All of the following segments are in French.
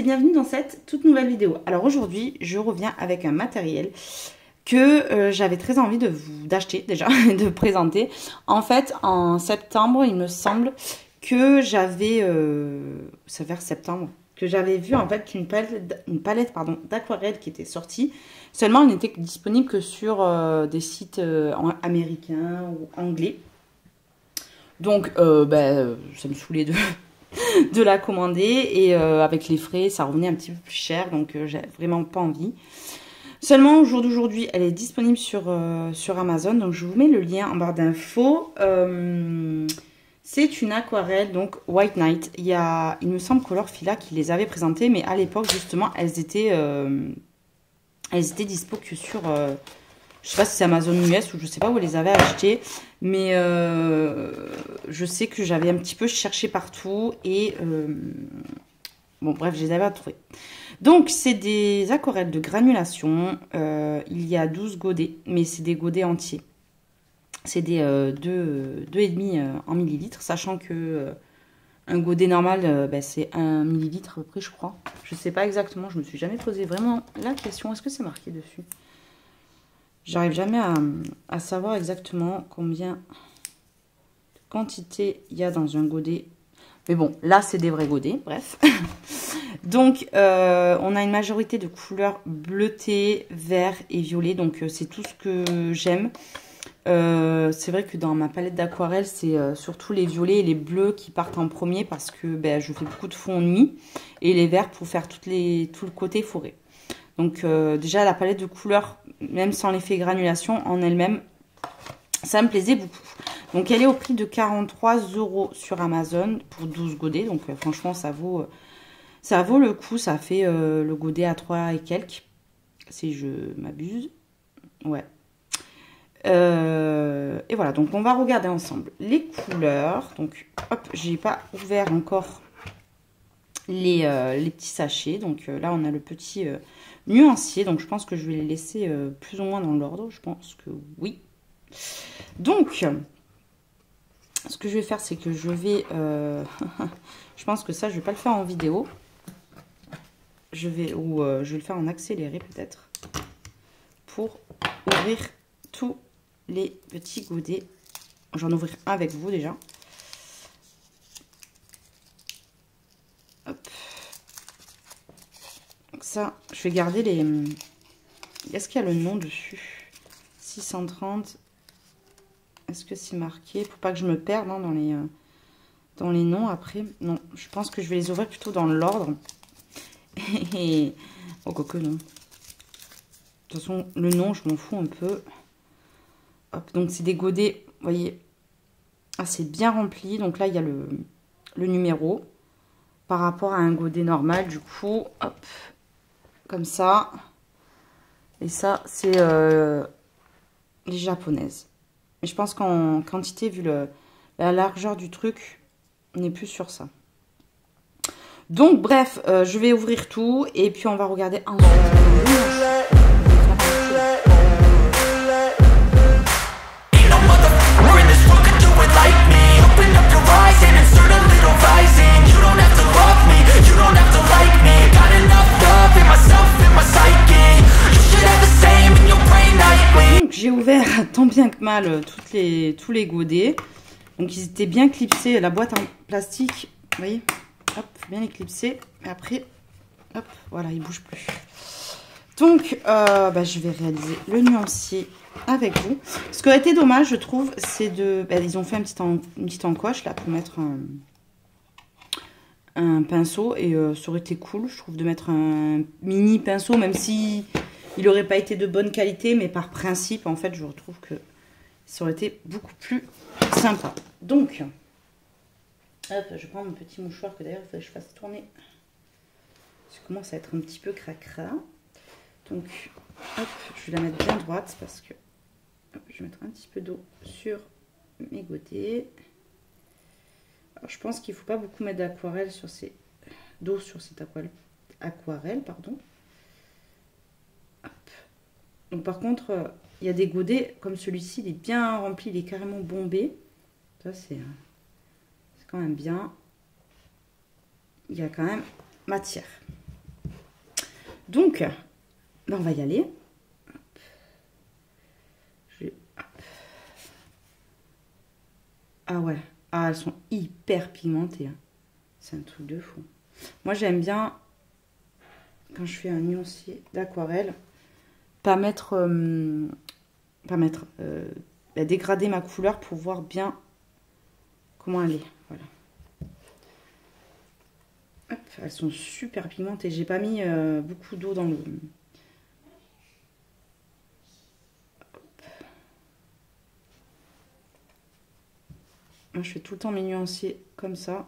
bienvenue dans cette toute nouvelle vidéo. Alors aujourd'hui, je reviens avec un matériel que j'avais très envie d'acheter déjà, de présenter. En fait, en septembre, il me semble que j'avais, ça vers septembre, que j'avais vu en fait une palette d'aquarelle qui était sortie. Seulement, elle n'était disponible que sur des sites américains ou anglais. Donc, ça me saoulait de la commander et avec les frais, ça revenait un petit peu plus cher. Donc, j'avais vraiment pas envie. Seulement, au jour d'aujourd'hui, elle est disponible sur Amazon. Donc, je vous mets le lien en barre d'infos. C'est une aquarelle, donc White Night. Il me semble Color Fila qui les avait présentées, mais à l'époque, justement, elles étaient dispo que sur... je sais pas si c'est Amazon US ou je sais pas où elle les avait achetées. Mais je sais que j'avais un petit peu cherché partout. Et bon, bref, je les avais trouvées. Donc, c'est des aquarelles de granulation. Il y a 12 godets, mais c'est des godets entiers. C'est des 2,5 en millilitres, sachant que un godet normal, c'est 1 millilitre à peu près, je crois. Je sais pas exactement, je me suis jamais posé vraiment la question. Est-ce que c'est marqué dessus? J'arrive jamais à savoir exactement combien de quantité il y a dans un godet. Mais bon, là, c'est des vrais godets, bref. Donc, on a une majorité de couleurs bleutées, vert et violet. Donc, c'est tout ce que j'aime. C'est vrai que dans ma palette d'aquarelle, c'est surtout les violets et les bleus qui partent en premier parce que je fais beaucoup de fond nuit. Et les verts pour faire tout le côté forêt. Donc, déjà, la palette de couleurs, même sans l'effet granulation en elle-même, ça me plaisait beaucoup. Donc, elle est au prix de 43 € sur Amazon pour 12 godets. Donc, franchement, ça vaut le coup. Ça fait le godet à 3 et quelques, si je m'abuse. Ouais. Et voilà, donc on va regarder ensemble les couleurs. Donc, hop, j'ai pas ouvert encore les petits sachets. Donc, là, on a le petit... nuancier, donc je pense que je vais les laisser plus ou moins dans l'ordre, je pense que oui. Donc, ce que je vais faire, c'est que je vais, je pense que ça, je vais pas le faire en vidéo, je vais le faire en accéléré peut-être, pour ouvrir tous les petits godets. J'en ouvrir un avec vous déjà. Hop. Ça, je vais garder les... Est-ce qu'il y a le nom dessus? 630. Est-ce que c'est marqué? Pour pas que je me perde hein, dans les noms après. Non, je pense que je vais les ouvrir plutôt dans l'ordre. Oh, quoique non. De toute façon, le nom, je m'en fous un peu. Hop, donc c'est des godets, vous voyez, assez bien remplis. Donc là, il y a le numéro par rapport à un godet normal. Du coup, hop. Comme ça. Et ça, c'est les japonaises. Mais je pense qu'en quantité, vu la largeur du truc, on n'est plus sur ça. Donc, bref, je vais ouvrir tout. Et puis, on va regarder ensemble. J'ai ouvert tant bien que mal tous les godets. Donc ils étaient bien clipsés. La boîte en plastique, vous voyez, hop, bien éclipsée. Et après, hop, voilà, il bouge plus. Donc, je vais réaliser le nuancier avec vous. Ce qui aurait été dommage, je trouve, c'est de... ils ont fait une petite encoche là pour mettre un pinceau. Et ça aurait été cool, je trouve, de mettre un mini pinceau, même si... il n'aurait pas été de bonne qualité, mais par principe, en fait, je retrouve que ça aurait été beaucoup plus sympa. Donc, hop, je prends mon petit mouchoir que d'ailleurs, il faut que je fasse tourner. Ça commence à être un petit peu cracra. Donc, hop, je vais la mettre bien droite parce que hop, je vais mettre un petit peu d'eau sur mes godets. Alors, je pense qu'il ne faut pas beaucoup mettre d'aquarelle sur d'eau sur cette aquarelle, pardon. Donc par contre, il y a des godets comme celui-ci, il est bien rempli, il est carrément bombé. Ça c'est quand même bien. Il y a quand même matière. Donc, là, on va y aller. Ah ouais, ah, elles sont hyper pigmentées. Hein. C'est un truc de fou. Moi, j'aime bien, quand je fais un nuancier d'aquarelle, pas mettre... dégrader ma couleur pour voir bien comment elle est. Voilà. Hop, elles sont super pigmentées. J'ai pas mis beaucoup d'eau dans le... Moi, je fais tout le temps mes nuanciers comme ça.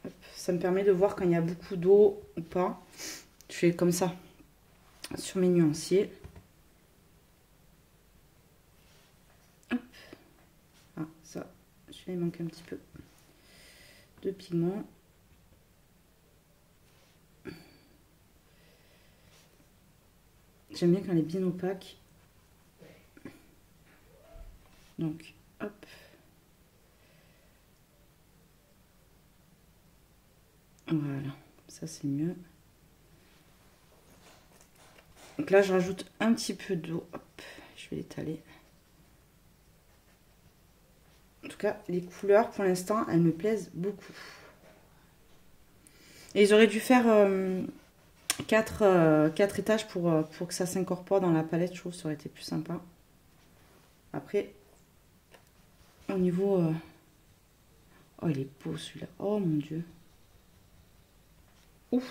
Hop, ça me permet de voir quand il y a beaucoup d'eau ou pas. Je fais comme ça sur mes nuanciers. Hop. Ah, ça, celui-là, il manque un petit peu de pigment. J'aime bien quand elle est bien opaque. Donc, hop. Voilà, ça c'est mieux. Donc là, je rajoute un petit peu d'eau. Hop, je vais l'étaler. En tout cas, les couleurs, pour l'instant, elles me plaisent beaucoup. Et ils auraient dû faire 4 étages pour que ça s'incorpore dans la palette. Je trouve que ça aurait été plus sympa. Après, au niveau... Oh, il est beau celui-là. Oh mon Dieu. Ouf.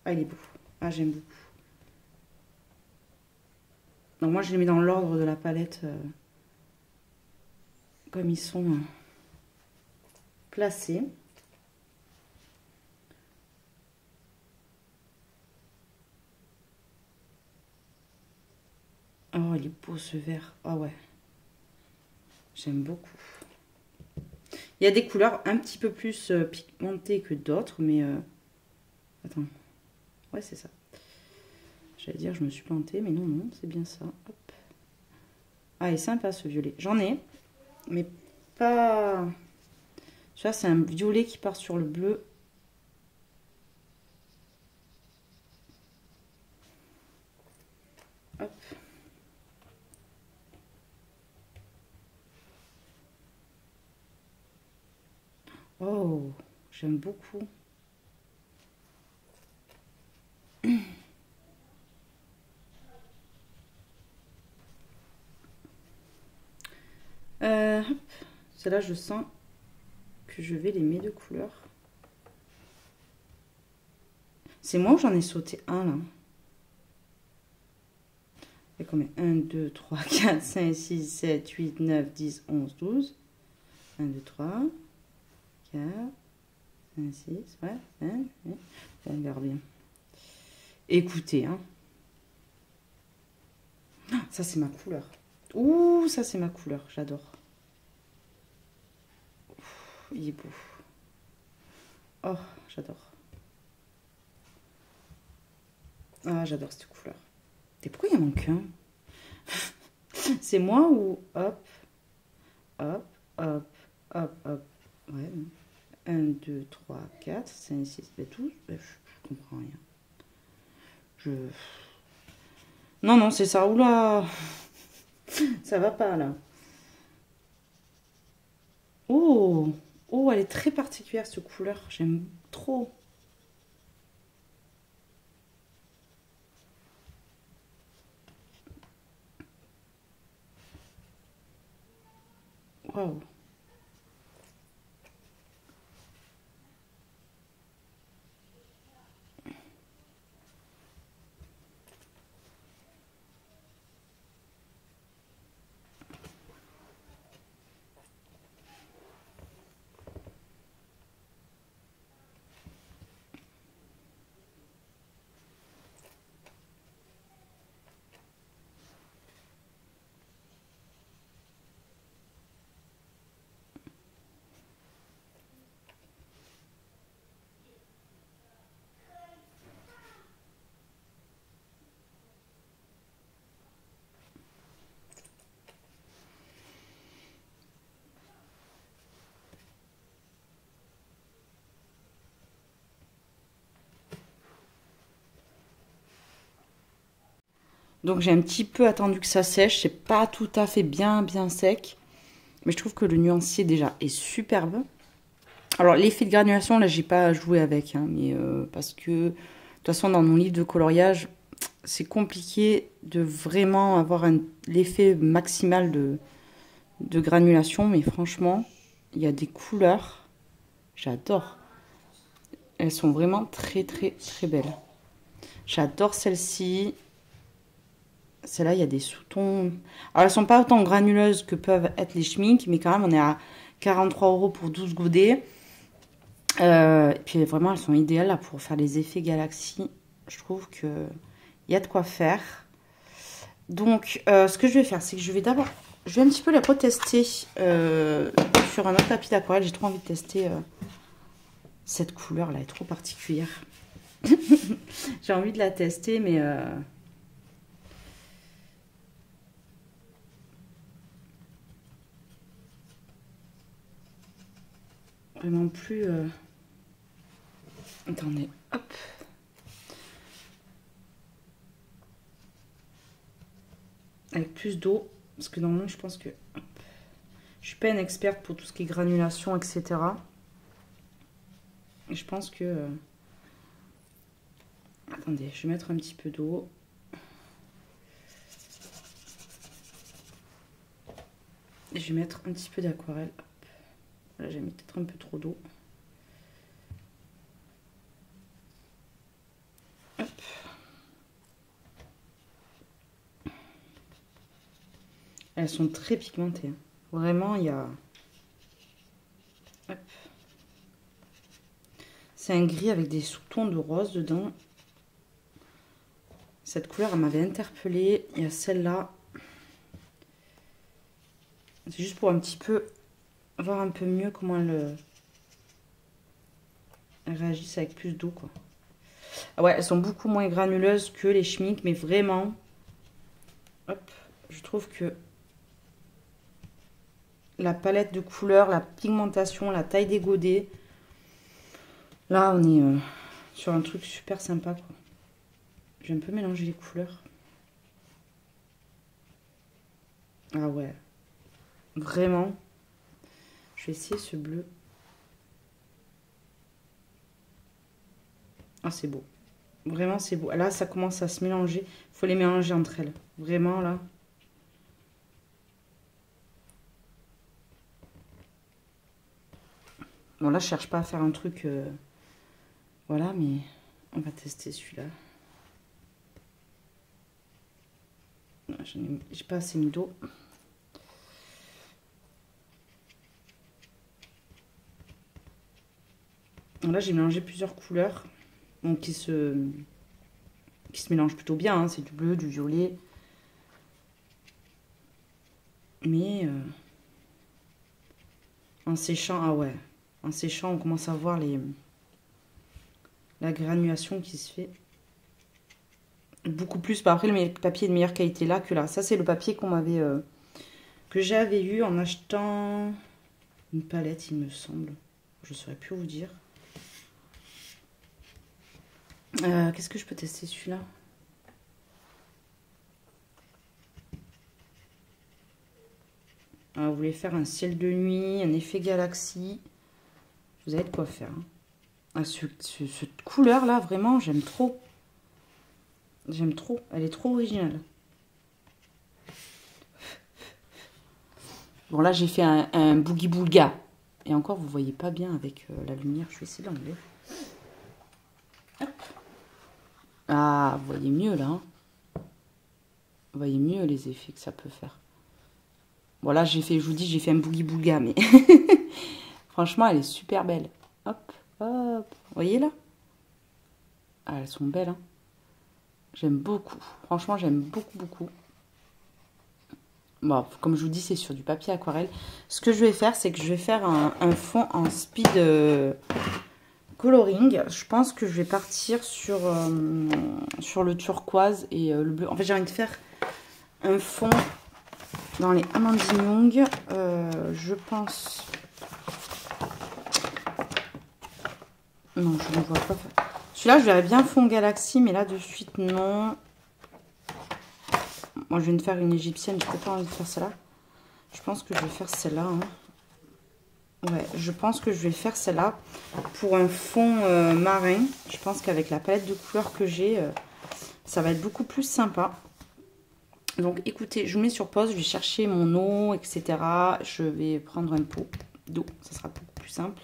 Ah, il est beau. Ah, j'aime beaucoup. Donc moi, je les mets dans l'ordre de la palette. Comme ils sont placés. Oh, il est beau ce vert. Ah ouais. J'aime beaucoup. Il y a des couleurs un petit peu plus pigmentées que d'autres, mais... Attends. Ouais, c'est ça. J'allais dire, je me suis plantée, mais non, non, c'est bien ça. Hop. Ah, il est sympa ce violet. J'en ai, mais pas... Tu vois, c'est un violet qui part sur le bleu. Hop. Oh, j'aime beaucoup. Celle-là, je sens que je vais l'aimer de couleur. C'est moi ou j'en ai sauté un là? Il y a combien? 1, 2, 3, 4, 5, 6, 7, 8, 9, 10, 11, 12. 1, 2, 3, 4, 5, 6, ouais, 5, on regarde bien. Écoutez, hein. Ça, c'est ma couleur. Ouh, ça, c'est ma couleur. J'adore. Il est beau. Oh, j'adore. Ah, j'adore cette couleur. Et pourquoi il y en manque un? C'est moi ou... Hop, hop, hop, hop, hop. Ouais. 1, 2, 3, 4, 5, 6, et tout. Je comprends rien. Non, non, c'est ça. Oula. Ça va pas, là. Oh. Oh, elle est très particulière, cette couleur. J'aime trop. Waouh. Donc j'ai un petit peu attendu que ça sèche. C'est pas tout à fait bien sec. Mais je trouve que le nuancier déjà est superbe. Alors l'effet de granulation, là j'ai pas joué avec. Hein, mais parce que de toute façon dans mon livre de coloriage, c'est compliqué de vraiment avoir l'effet maximal de granulation. Mais franchement, il y a des couleurs. J'adore. Elles sont vraiment très belles. J'adore celle-ci. Celle-là, il y a des sous-tons. Alors, elles sont pas autant granuleuses que peuvent être les Schmincks, mais quand même, on est à 43 € pour 12 godets. Et puis, vraiment, elles sont idéales là, pour faire les effets galaxie. Je trouve qu'il y a de quoi faire. Donc, ce que je vais faire, c'est que je vais un petit peu les retester sur un autre tapis d'aquarelle. J'ai trop envie de tester cette couleur-là, elle est trop particulière. J'ai envie de la tester, mais... vraiment plus... Attendez, hop. Avec plus d'eau, parce que normalement, je pense que... Hop. Je suis pas une experte pour tout ce qui est granulation, etc. Et je pense que... Attendez, je vais mettre un petit peu d'eau. Et je vais mettre un petit peu d'aquarelle. Là, j'ai mis peut-être un peu trop d'eau. Hop. Elles sont très pigmentées. Hein. Vraiment, il y a... Hop. C'est un gris avec des sous-tons de rose dedans. Cette couleur, elle m'avait interpellée. Il y a celle-là. C'est juste pour un petit peu voir un peu mieux comment elles réagissent avec plus d'eau, quoi. Ah ouais, elles sont beaucoup moins granuleuses que les Schmincks, mais vraiment, hop, je trouve que la palette de couleurs, la pigmentation, la taille des godets, là, on est sur un truc super sympa, quoi. J'ai un peu mélangé les couleurs. Ah ouais, vraiment. Je vais essayer ce bleu. Ah, c'est beau. Vraiment, c'est beau. Là, ça commence à se mélanger. Il faut les mélanger entre elles. Vraiment, là. Bon, là, je cherche pas à faire un truc... Voilà, mais on va tester celui-là. J'ai pas assez mis d'eau. Là, j'ai mélangé plusieurs couleurs. Donc, qui se mélangent plutôt bien. Hein. C'est du bleu, du violet. Mais en séchant, ah ouais. En séchant, on commence à voir la granulation qui se fait. Beaucoup plus. Après, le papier est de meilleure qualité là que là. Ça, c'est le papier que j'avais eu en achetant une palette, il me semble. Je ne saurais plus vous dire. Qu'est-ce que je peux tester celui-là? Vous voulez faire un ciel de nuit, un effet galaxie. Vous avez de quoi faire. Hein. Cette couleur-là, vraiment, j'aime trop. J'aime trop. Elle est trop originale. Bon, là, j'ai fait un boogie boulga. Et encore, vous voyez pas bien avec la lumière. Je vais essayer d'enlever. Ah, vous voyez mieux, là. Hein. Vous voyez mieux les effets que ça peut faire. Bon, là, je vous dis, j'ai fait un boogie boulga, mais... Franchement, elle est super belle. Hop, hop. Vous voyez, là? Ah, elles sont belles, hein. J'aime beaucoup. Franchement, j'aime beaucoup, beaucoup. Bon, comme je vous dis, c'est sur du papier aquarelle. Ce que je vais faire, c'est que je vais faire un fond en speed coloring. Je pense que je vais partir sur le turquoise et le bleu. En fait, j'ai envie de faire un fond dans les Amandine Young. Je pense... Non, je ne vois pas faire. Celui-là, je verrais bien fond galaxie, mais là, de suite, non. Moi, je vais me faire une égyptienne. Je n'ai pas envie de faire celle-là. Je pense que je vais faire celle-là. Hein. Ouais, je pense que je vais faire celle-là pour un fond marin. Je pense qu'avec la palette de couleurs que j'ai, ça va être beaucoup plus sympa. Donc, écoutez, je vous mets sur pause. Je vais chercher mon eau, etc. Je vais prendre un pot d'eau. Ça sera beaucoup plus simple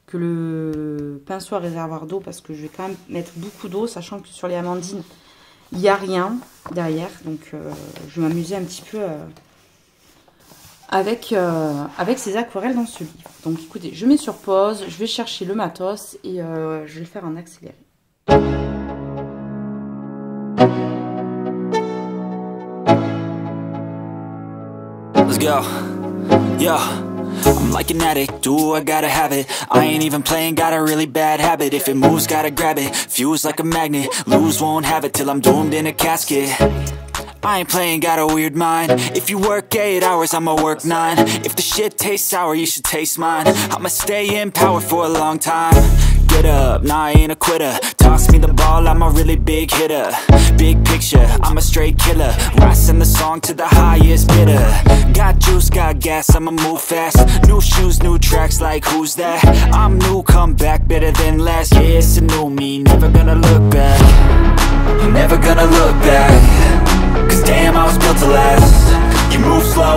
que le pinceau à réservoir d'eau parce que je vais quand même mettre beaucoup d'eau, sachant que sur les amandines, il n'y a rien derrière. Donc, je vais m'amuser un petit peu avec ces aquarelles dans ce livre. Donc, écoutez, je mets sur pause. Je vais chercher le matos et je vais le faire en accéléré. Let's go. Yeah. I'm like an addict, ooh, I gotta have it. I ain't even playing, got a really bad habit. If it moves, gotta grab it. Fuse like a magnet, lose, won't have it till I'm doomed in a casket. I ain't playing, got a weird mind. If you work 8 hours, I'ma work 9. If the shit tastes sour, you should taste mine. I'ma stay in power for a long time. Get up, nah, I ain't a quitter. Toss me the ball, I'm a really big hitter. Big picture, I'm a straight killer. Rising the song to the highest bidder. Got juice, got gas, I'ma move fast. New shoes, new tracks, like who's that? I'm new, come back, better than last. Yeah, it's a new me, never gonna look back. Never gonna look back. Cause damn, I was built to last. You move slow.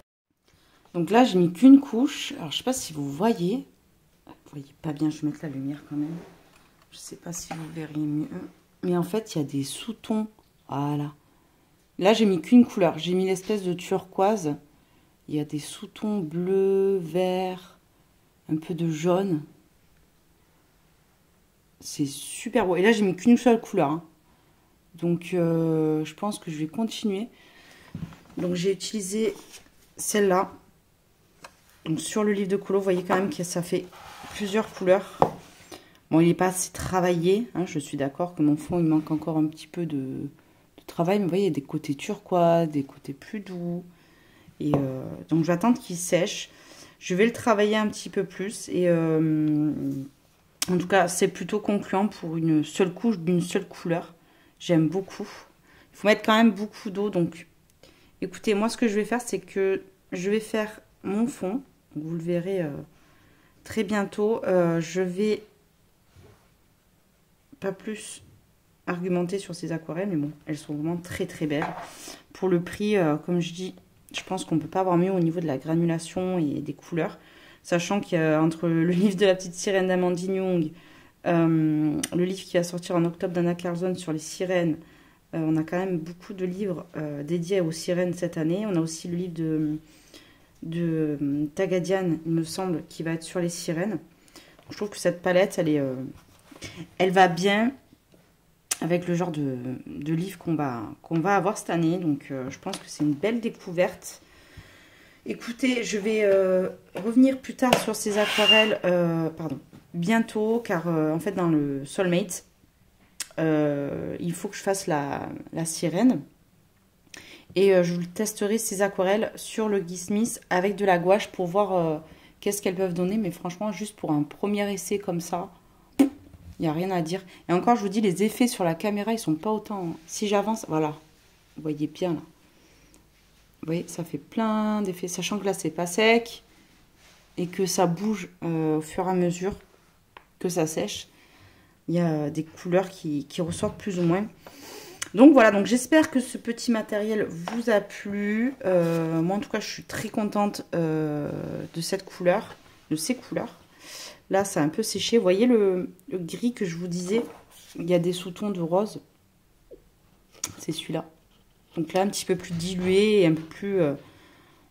Donc là, j'ai mis qu'une couche. Alors, je sais pas si vous voyez. Vous voyez pas bien, je vais mettre la lumière quand même. Je sais pas si vous verrez mieux. Mais en fait, il y a des sous-tons. Voilà. Là, j'ai mis qu'une couleur. J'ai mis l'espèce de turquoise. Il y a des sous-tons bleus, verts, un peu de jaune. C'est super beau. Et là, j'ai mis qu'une seule couleur. Hein. Donc, je pense que je vais continuer. Donc, j'ai utilisé celle-là. Donc, sur le livre de colo, vous voyez quand même que ça fait plusieurs couleurs. Bon, il n'est pas assez travaillé. Hein, je suis d'accord que mon fond, il manque encore un petit peu de travail. Mais vous voyez, il y a des côtés turquoise, des côtés plus doux. Et donc, je vais attendre qu'il sèche. Je vais le travailler un petit peu plus. Et en tout cas, c'est plutôt concluant pour une seule couche d'une seule couleur. J'aime beaucoup. Il faut mettre quand même beaucoup d'eau. Donc, écoutez, moi, ce que je vais faire, c'est que je vais faire mon fond. Vous le verrez très bientôt. Je vais pas plus argumenter sur ces aquarelles, mais bon, elles sont vraiment très très belles. Pour le prix, comme je dis, je pense qu'on ne peut pas avoir mieux au niveau de la granulation et des couleurs. Sachant qu'entre le livre de la petite sirène d'Amandine Young, le livre qui va sortir en octobre d'Anna Carlson sur les sirènes, on a quand même beaucoup de livres dédiés aux sirènes cette année. On a aussi le livre de Tagadian, il me semble, qui va être sur les sirènes. Je trouve que cette palette, elle va bien avec le genre de livre qu'on va avoir cette année. Donc, je pense que c'est une belle découverte. Écoutez, je vais revenir plus tard sur ces aquarelles, bientôt, car en fait, dans le Soulmate, il faut que je fasse la sirène. Et je vous testerai ces aquarelles sur le Guy Smith avec de la gouache pour voir qu'est-ce qu'elles peuvent donner. Mais franchement, juste pour un premier essai comme ça, il n'y a rien à dire. Et encore, je vous dis, les effets sur la caméra, ils sont pas autant. Si j'avance, voilà, vous voyez bien là. Vous voyez, ça fait plein d'effets. Sachant que là, c'est pas sec et que ça bouge au fur et à mesure que ça sèche. Il y a des couleurs qui ressortent plus ou moins. Donc voilà, donc j'espère que ce petit matériel vous a plu. Moi, en tout cas, je suis très contente de cette couleur, de ces couleurs. Là, ça a un peu séché. Vous voyez le gris que je vous disais? Il y a des sous-tons de rose. C'est celui-là. Donc là, un petit peu plus dilué et un peu plus...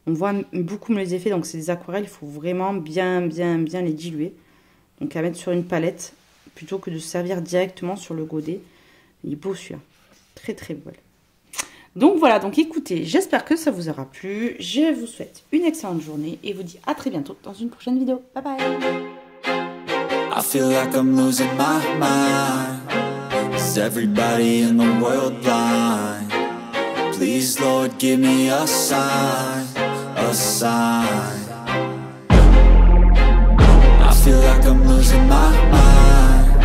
on voit beaucoup mieux les effets. Donc, c'est des aquarelles. Il faut vraiment bien les diluer. Donc, à mettre sur une palette plutôt que de se servir directement sur le godet. Il est beau celui-là. Très, très beau. Donc, voilà. Donc, écoutez, j'espère que ça vous aura plu. Je vous souhaite une excellente journée et vous dis à très bientôt dans une prochaine vidéo. Bye bye. I feel like I'm losing my mind. Is everybody in the world blind? Please, Lord, give me a sign, a sign. I feel like I'm losing my mind.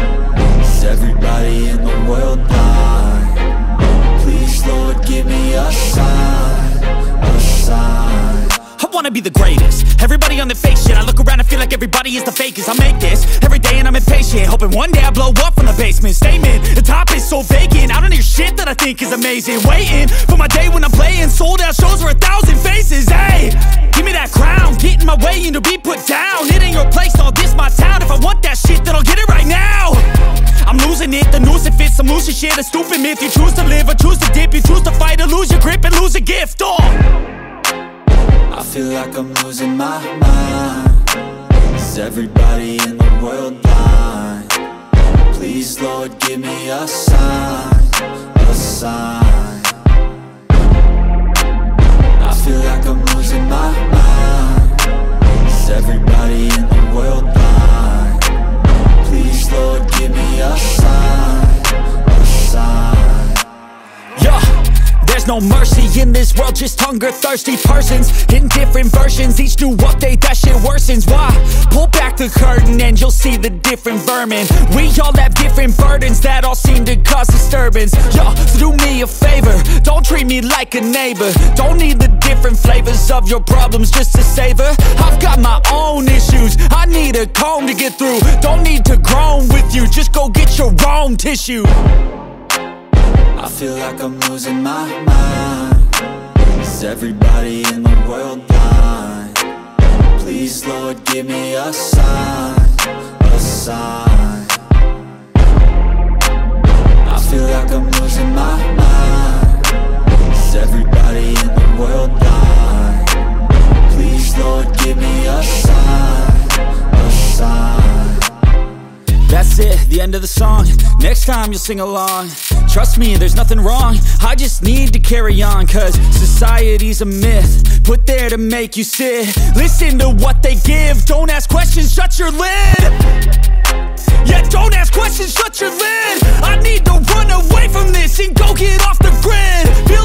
Is everybody in the world blind? Please, Lord, give me a sign. be the greatest. Everybody on the fake shit, I look around and feel like everybody is the fakest. I make this every day and I'm impatient, hoping one day I blow up from the basement. Statement, the top is so vacant, I don't hear shit that I think is amazing. Waiting for my day when I'm playing sold out shows for 1,000 faces. Hey, give me that crown, get in my way and to be put down. It ain't your place, all this my town. If I want that shit, then I'll get it right now. I'm losing it, the noose it fits, I'm losing shit, a stupid myth. You choose to live or choose to dip, you choose to fight or lose your grip and lose a gift. Oh, I feel like I'm losing my mind. Is everybody in the world blind? Please, Lord, give me a sign, a sign. I feel like I'm losing my mind. Is everybody in the world blind? Please, Lord, give me a sign, a sign. yeah. There's no mercy in this world, just hunger-thirsty persons in different versions, each new update, that shit worsens. Why? Pull back the curtain and you'll see the different vermin. We all have different burdens that all seem to cause disturbance. Yo, so do me a favor, don't treat me like a neighbor. Don't need the different flavors of your problems just to savor. I've got my own issues, I need a comb to get through. Don't need to groan with you, just go get your own tissue. I feel like I'm losing my mind. Is everybody in the world blind? Please, Lord, give me a sign, a sign. I feel like I'm losing my mind. Is everybody in the world blind? Please, Lord, give me a sign, a sign. That's it, the end of the song. Next time you'll sing along. Trust me, there's nothing wrong, I just need to carry on. Cause society's a myth, put there to make you sit. Listen to what they give, don't ask questions, shut your lid. Yeah, don't ask questions, shut your lid. I need to run away from this and go get off the grid. Feel